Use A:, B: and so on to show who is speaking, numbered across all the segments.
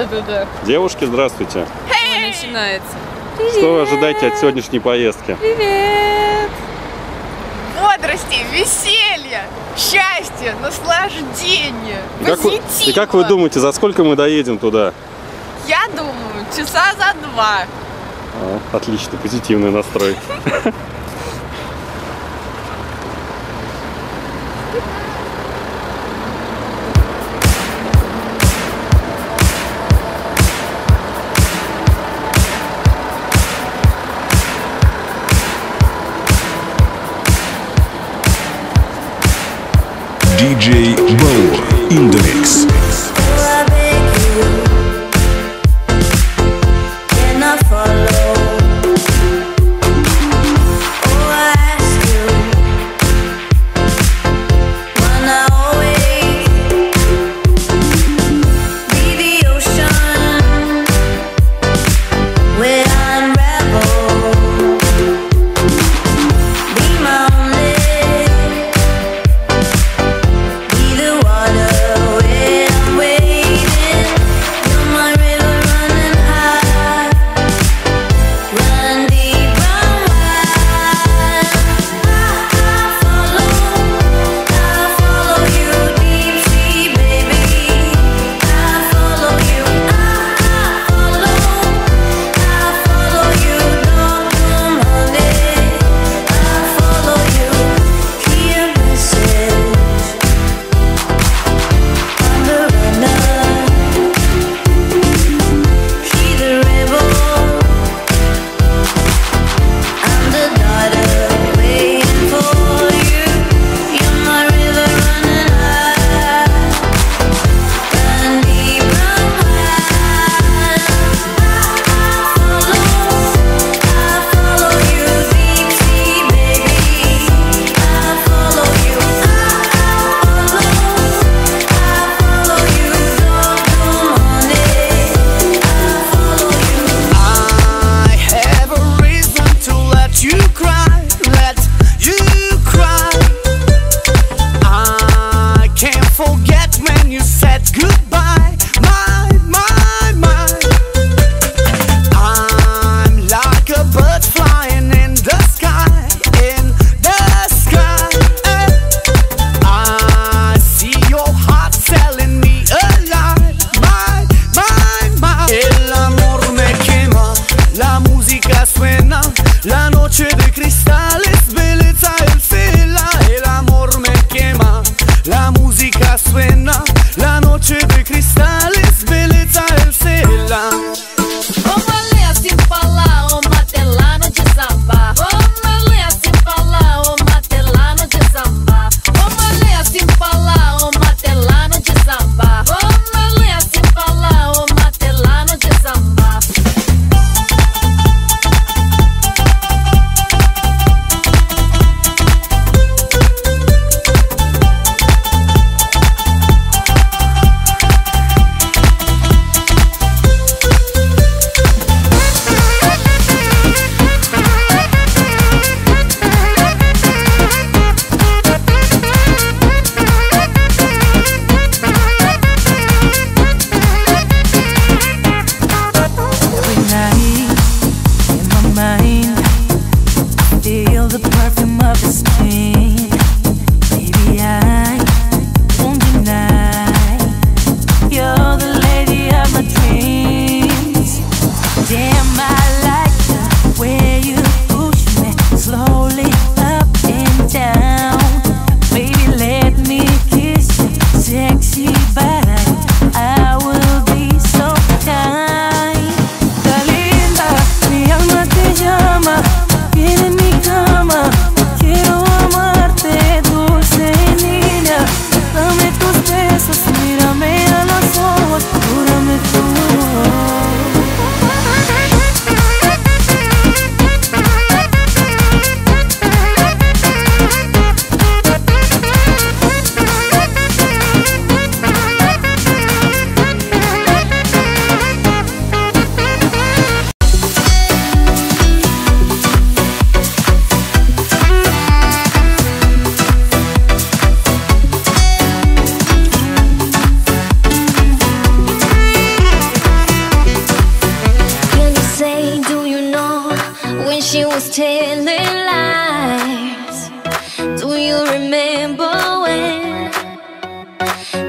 A: Да-да-да.
B: Девушки, здравствуйте.
A: Начинается.
B: Что вы ожидаете от сегодняшней поездки?
A: Привет!
C: Бодрости, веселья, счастья, наслаждения, позитива.
B: И как вы думаете, за сколько мы доедем туда?
C: Я думаю, часа за 2.
B: Отлично, позитивный настрой.
D: DJ Bow in the mix.
E: La noche de cristales, bellezza e stella, el amor me quema. La música suena, la noche de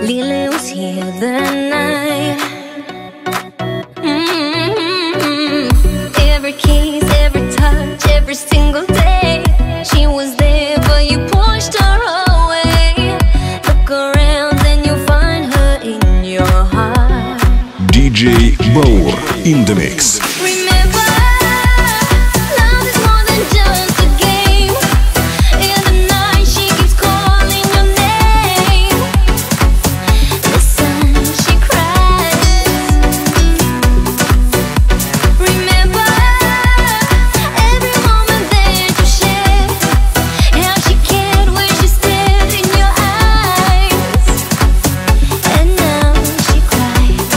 F: Lily was here that night. Every kiss, every touch, every single day. She was there, but you pushed her away. Look around and you'll find her in your heart.
D: DJ Bauer in the mix.
F: Remember, love is more than just a game. In the night she keeps calling your name. Listen, she cries. Remember, every moment that you shared. How she cared when she stared in your eyes. And now she cries.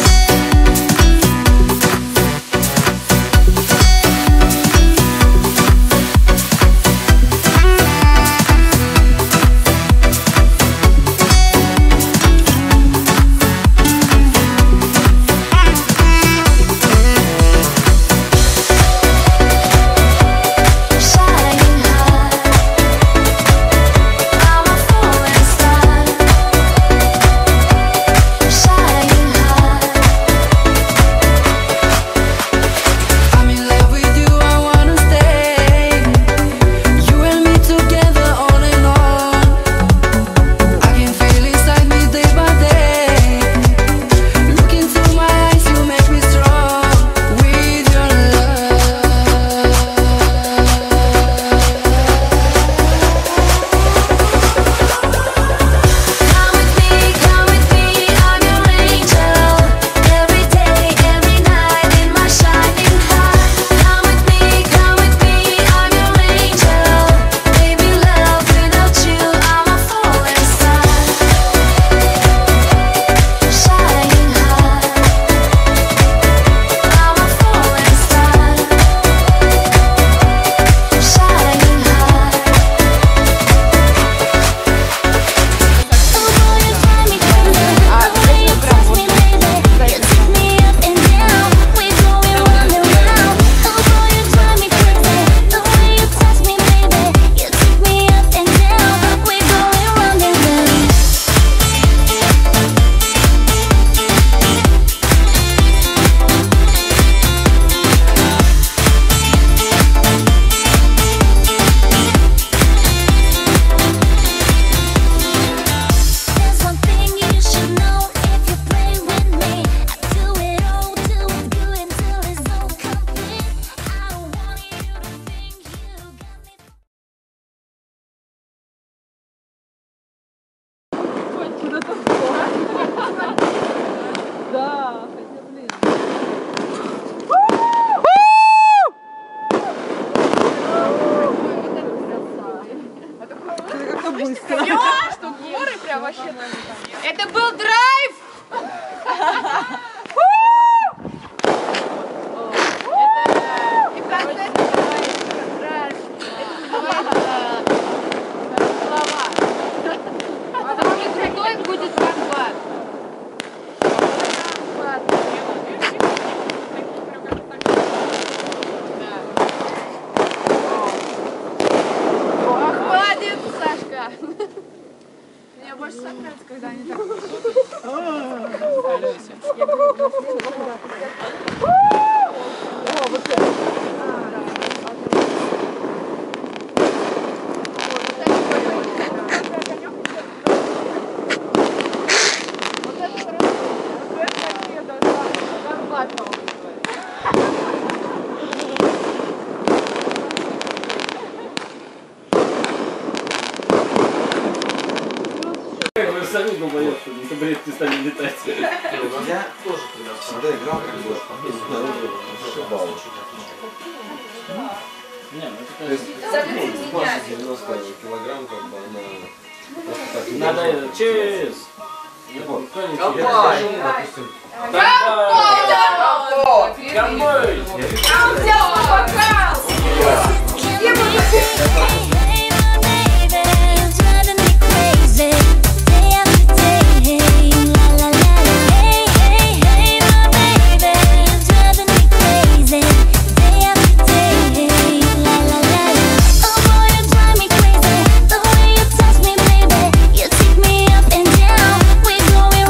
F: Shining high, I'm a falling star. Shining high.
E: I'm in love with you, I wanna stay. You and me together on and on. I can feel inside me day by day. Look into my eyes, you make me strong with your love.
F: Come with me, I'm your angel. Every day, every night in my shining heart. Come with me, I'm your angel. Baby, love without you, I'm a falling star. Shining high, I'm a falling star. Shining high. Oh, you drive me crazy. The way you touch me, baby. You take me up and down. We going round and round. Oh, you drive me crazy. The way you touch me, baby. You take me up and down. We going round and round. There's one thing you should know if you play with me. I do it all, do it good until it's all complete. I don't want you to think you got me.
C: Что горы прям вообще. Это был драйв! И в конце это называется слова. А самый крутой будет ванбат. Хватит, Сашка! Мне больше всего нравится, когда они так...
B: Вы сами долбоёб, что не табуретки стали летать.
G: Я тоже всегда играл, как бы, ошибал. То есть, 90 килограмм, как бы, она просто так не
B: Надо
G: должна.
B: через.
G: Вот.
B: Компай!
G: Я скажу, допустим,
B: Компай!
F: Hey, my baby, driving me crazy. Day after day, la la la la. Hey, my baby, driving me crazy. Day after day, la la la la. Oh boy, you drive me crazy. The way you touch me, baby, you take me up and down. We going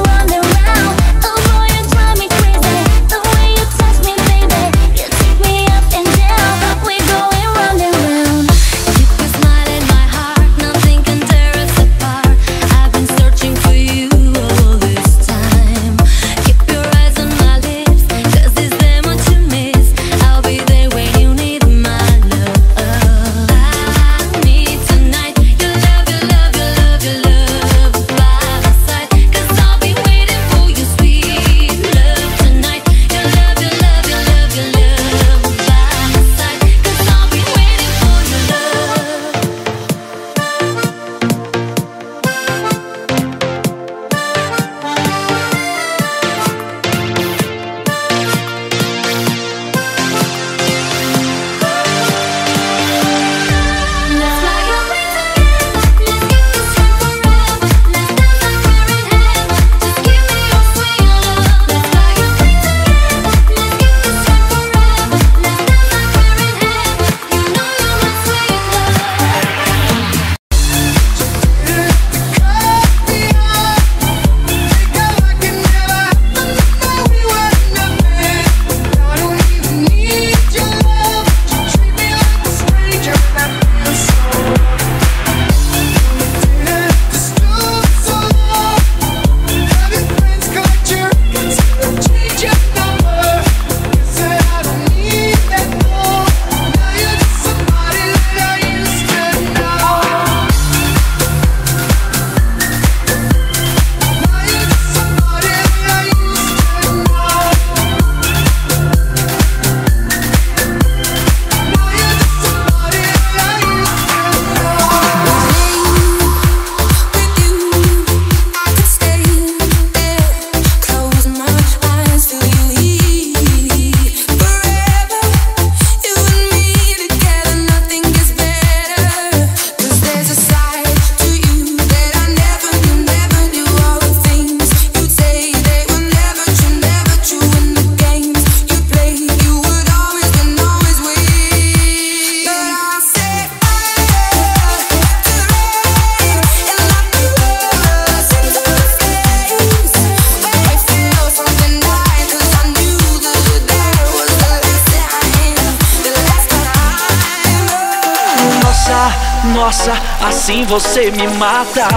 H: nossa, assim você me mata.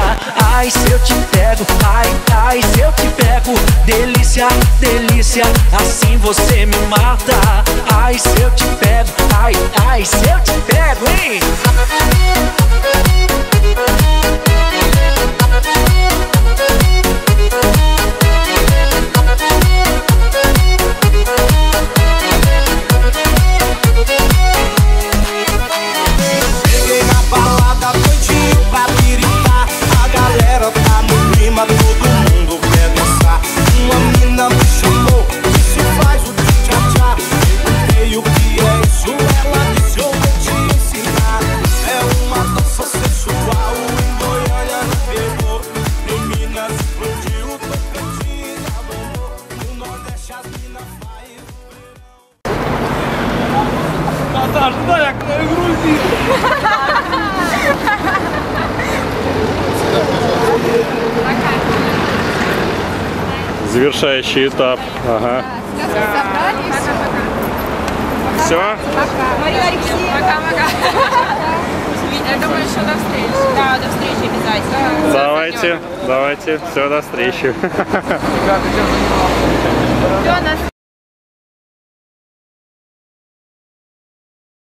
H: Ai, se eu te pego, ai, ai, se eu te pego. Delícia, delícia, assim você me mata. Ai, se eu te pego, ai, ai, se eu te pego, hein?
I: Cheguei na balada, noite pra piritar. A galera tá no clima, todo mundo quer dançar. Uma mina me chamou, disse faz o tchá-tchá. Perguntei o que é isso, ela disse eu vou te ensinar. É uma dança sensual, em Goiânia não pegou. Meninas explodiu, Tocantins abombou. No Nordeste as minas faz o verão.
B: Наташ, дай я грузи.
J: Завершающий этап. Ага. Все?
C: Мария Алексеевна. Пока-пока. Я думаю, еще до встречи. Да, до встречи обязательно.
J: Давайте, давайте. Все, до встречи.
C: Все, нас